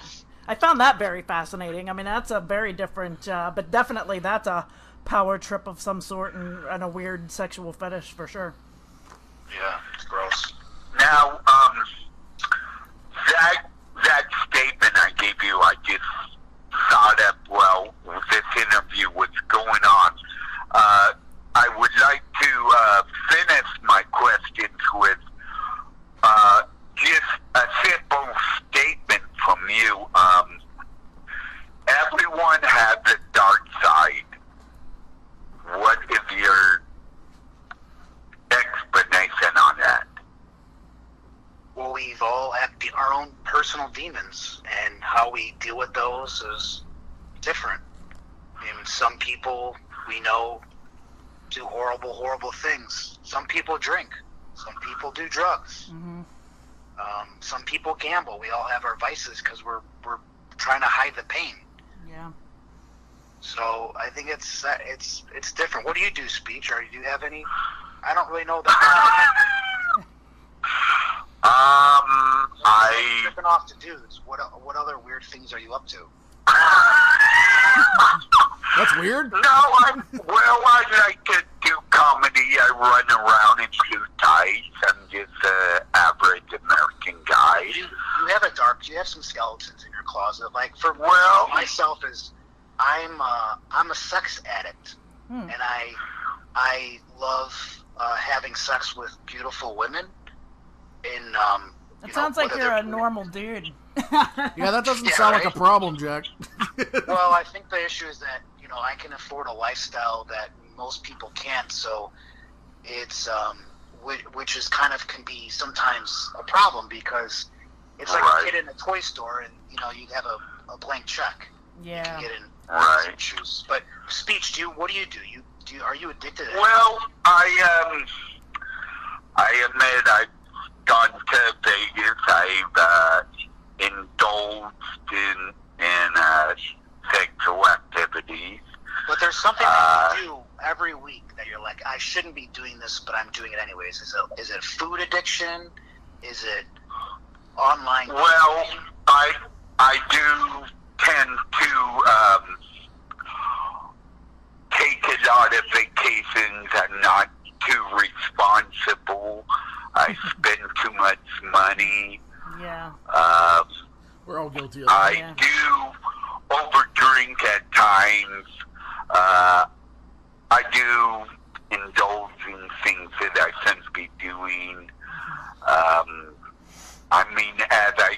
I found that very fascinating. I mean, that's a very different, but definitely that's a power trip of some sort and a weird sexual fetish for sure. Yeah, it's gross. Now, that statement I gave you, I just thought up while this interview was going on. I would like to finish my questions with just a simple statement from you. Everyone has a dark side. What is your explanation on that? Well, we've all have our own personal demons, and how we deal with those is different. mean, some people we know do horrible, horrible things. Some people drink. Some people do drugs. Mm-hmm. Some people gamble. We all have our vices because we're trying to hide the pain. Yeah. So I think it's different. What do you do, Speech? Or do you have any? I don't really know that. Tripping off to dudes. What other weird things are you up to? That's weird. No, I like to do comedy. I run around in blue ties. I'm just an average American guy. You have some skeletons in your closet. Like myself I'm a sex addict, and I love having sex with beautiful women. It sounds like you're a normal dude. Yeah, that doesn't sound like a problem, Jack. Well, I think the issue is that I can afford a lifestyle that most people can't. So it's which is can be sometimes a problem because it's like a kid in a toy store, and you have a blank check. Yeah. You can get in Right. shoes. But Speech, what do you do? Are you addicted to that? Well, I admit I've gone to Vegas. I've indulged in sexual activities. But there's something that you do every week that you're like, I shouldn't be doing this, but I'm doing it anyways. Is it food addiction? Is it online? Well, I do tend to take a lot of vacations. I'm not too responsible. I spend too much money. Yeah. We're all guilty of that. I do overdrink at times. I do indulge in things that I shouldn't be doing. I mean, as I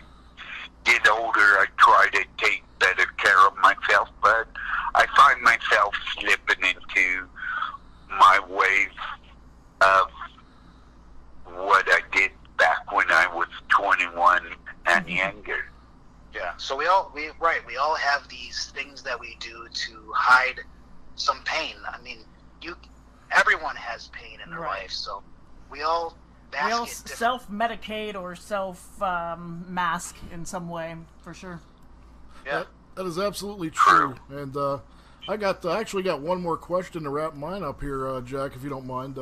get older, I try to take better care of myself, but I find myself slipping into my ways of what I did back when I was 21 and younger. Yeah. So we all have these things that we do to hide some pain. I mean, everyone has pain in their life, so we all self-medicate or self-mask in some way, for sure. Yeah. That is absolutely true. And I actually got one more question to wrap mine up here, Jack, if you don't mind.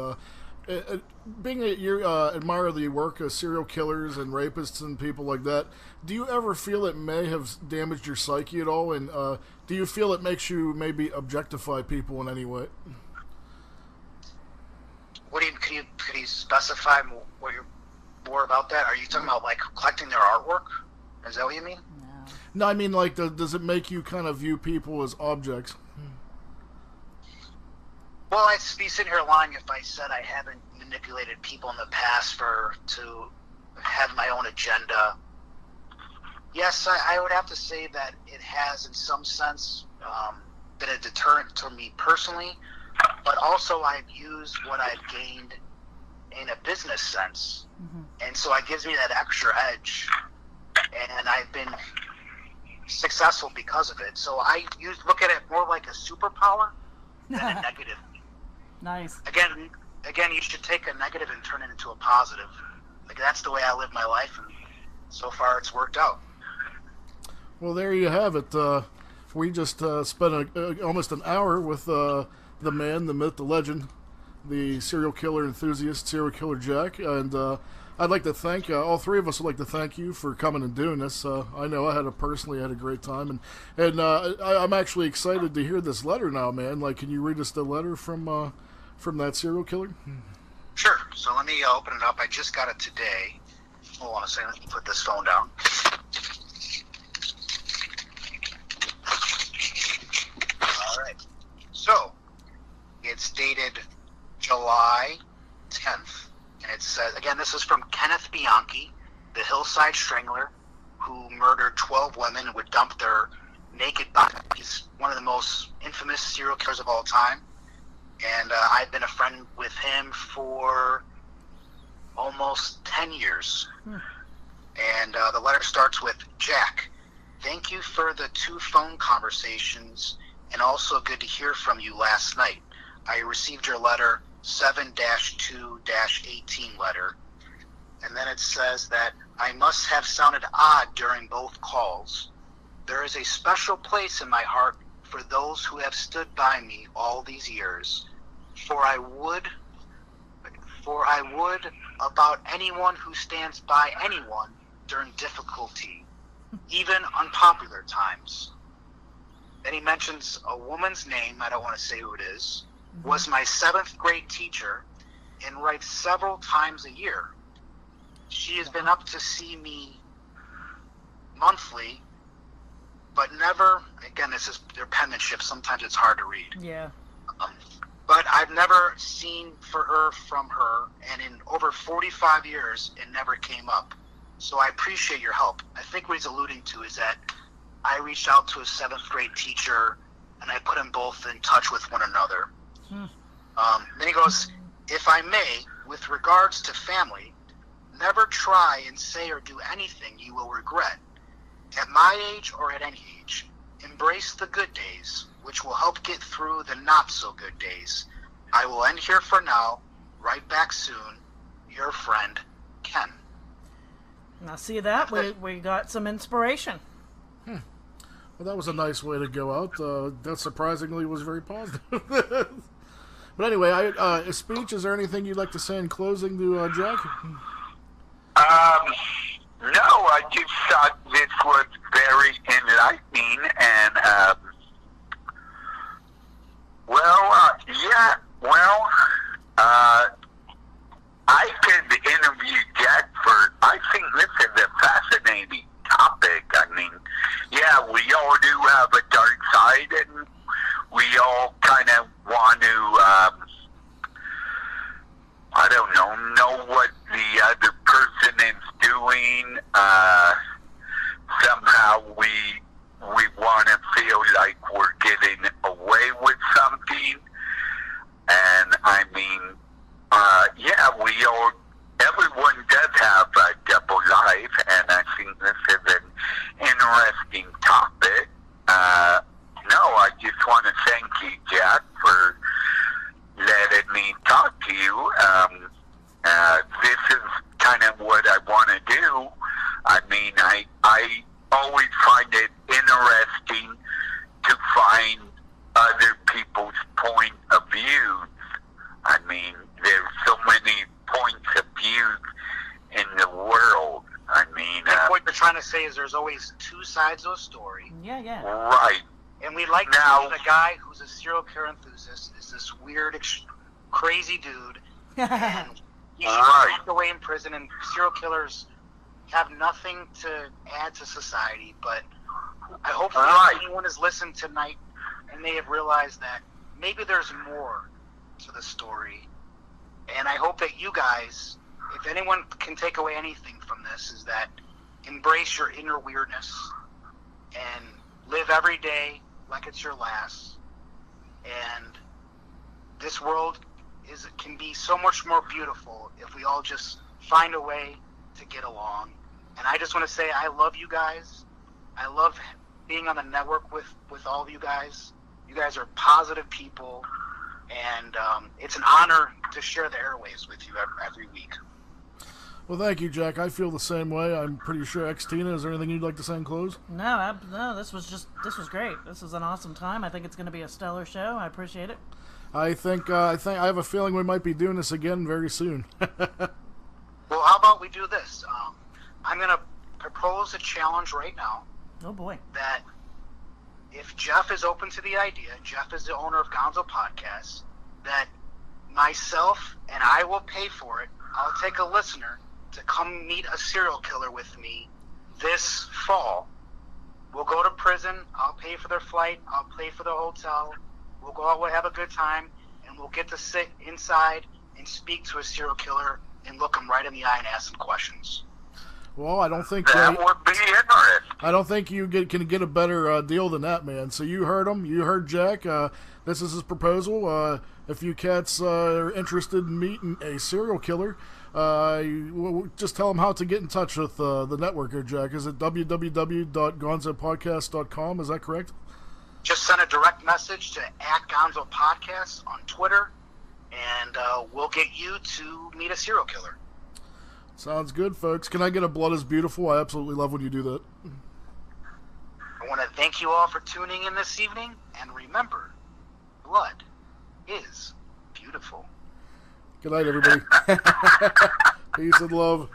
Being that you admire the work of serial killers and rapists and people like that, do you ever feel it may have damaged your psyche at all? And do you feel it makes you maybe objectify people in any way? Could you specify more about that? Are you talking about like collecting their artwork? Is that what you mean? No, I mean like does it make you kind of view people as objects? Well, I'd be sitting here lying if I said I haven't manipulated people in the past to have my own agenda. Yes, I would have to say that it has, in some sense, been a deterrent to me personally, but also I've used what I've gained in a business sense, and so it gives me that extra edge, and I've been successful because of it. So I look at it more like a superpower than a negative. Nice. Again, you should take a negative and turn it into a positive. Like, that's the way I live my life, and so far it's worked out. Well, there you have it. We just spent almost an hour with the man, the myth, the legend, the serial killer enthusiast, serial killer Jack, and I'd like to thank all three of us. Would like to thank you for coming and doing this. I know I had a great time, and I'm actually excited to hear this letter now, man. Like, can you read us the letter from that serial killer? Sure. So let me open it up. I just got it today. Hold on a second. Let me put this phone down. All right. So it's dated July 10th. And it says, again, this is from Kenneth Bianchi, the hillside strangler who murdered 12 women and would dump their naked bodies. He's one of the most infamous serial killers of all time. And I've been a friend with him for almost 10 years. And the letter starts with, Jack, thank you for the 2 phone conversations and also good to hear from you last night. I received your letter 7-2-18 letter, and then it says that I must have sounded odd during both calls. There is a special place in my heart for those who have stood by me all these years, for I would about anyone who stands by anyone during difficulty, even unpopular times. Then he mentions a woman's name, I don't want to say who it is, was my 7th grade teacher and writes several times a year. She has been up to see me monthly, but never, again, this is their penmanship, sometimes it's hard to read. Yeah. But I've never seen from her, and in over 45 years, it never came up. So I appreciate your help. I think what he's alluding to is that I reached out to a 7th grade teacher, and I put them both in touch with one another. Then he goes, if I may, with regards to family, never try and say or do anything you will regret. At my age or at any age, embrace the good days, which will help get through the not-so-good days. I will end here for now. Right back soon. Your friend, Ken. Now, see that? We got some inspiration. Well, that was a nice way to go out. That surprisingly was very positive. But anyway, a speech, is there anything you'd like to say in closing to Jack? No, I just thought this was very enlightening, and I could interview Jack for, I think this is a fascinating topic. I mean, yeah, we all do have a dark side, and we all kind of want to, I don't know what the other person is doing. Somehow we want to feel like we're getting away with something. And I mean, everyone does have a double life, and I think this is an interesting topic. I just want to thank you, Jack, for letting me talk to you. This is kind of what I want to do. I mean, I always find it interesting to find other people's point of view. I mean, there's so many points of view in the world. I mean, I think what you're trying to say is there's always two sides of a story. Yeah. Right. And we like to meet a guy who's a serial killer enthusiast, is this weird, crazy dude, and he should walk away in prison, and serial killers have nothing to add to society. But I hope anyone has listened tonight and they have realized that maybe there's more to the story. And I hope that you guys, if anyone can take away anything from this, is that embrace your inner weirdness and live every day like it's your last. And this world can be so much more beautiful if we all just find a way to get along. And I just want to say I love you guys. I love being on the network with all of you guys. You guys are positive people, and it's an honor to share the airwaves with you every week. Well, thank you, Jack. I feel the same way. I'm pretty sure XTina, is there anything you'd like to say in close? No, this was great. This was an awesome time. I think it's going to be a stellar show. I appreciate it. I think I have a feeling we might be doing this again very soon. Well, how about we do this? I'm going to propose a challenge right now. Oh, boy. That if Jeff is open to the idea, Jeff is the owner of Gonzo Podcasts, that myself and I will pay for it. I'll take a listener to come meet a serial killer with me this fall. We'll go to prison. I'll pay for their flight. I'll pay for the hotel. We'll go out, we'll have a good time, and we'll get to sit inside and speak to a serial killer and look him right in the eye and ask him questions. Well, I don't think that would be interesting. I don't think you can get a better deal than that, man. So you heard him. You heard Jack. This is his proposal. If you cats are interested in meeting a serial killer, just tell them how to get in touch with the network here, Jack. Is it www.gonzopodcast.com? Is that correct? just send a direct message to @GonzoPodcast on Twitter, and we'll get you to meet a serial killer. Sounds good, folks. Can I get a Blood is Beautiful? I absolutely love when you do that. I want to thank you all for tuning in this evening, and remember, blood is beautiful. Good night, everybody. Peace and love.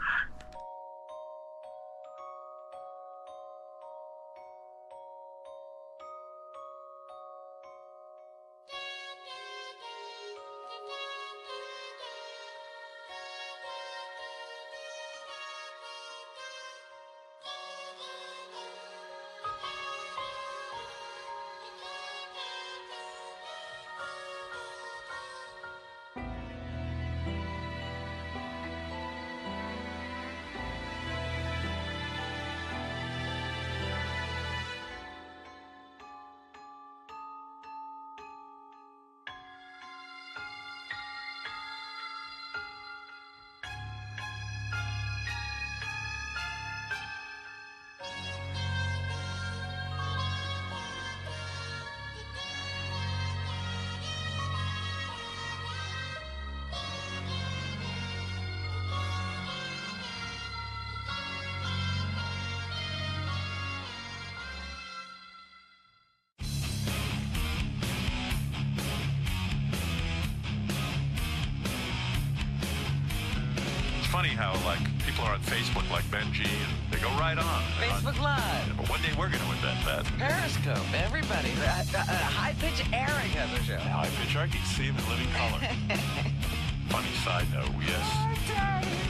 Funny how like people are on Facebook like Benji and they go right on. Facebook Live. But one day we're going to invent that. Periscope. Everybody. High pitch Eric has a show. High pitch, I can see him in living color. Funny side note, yes.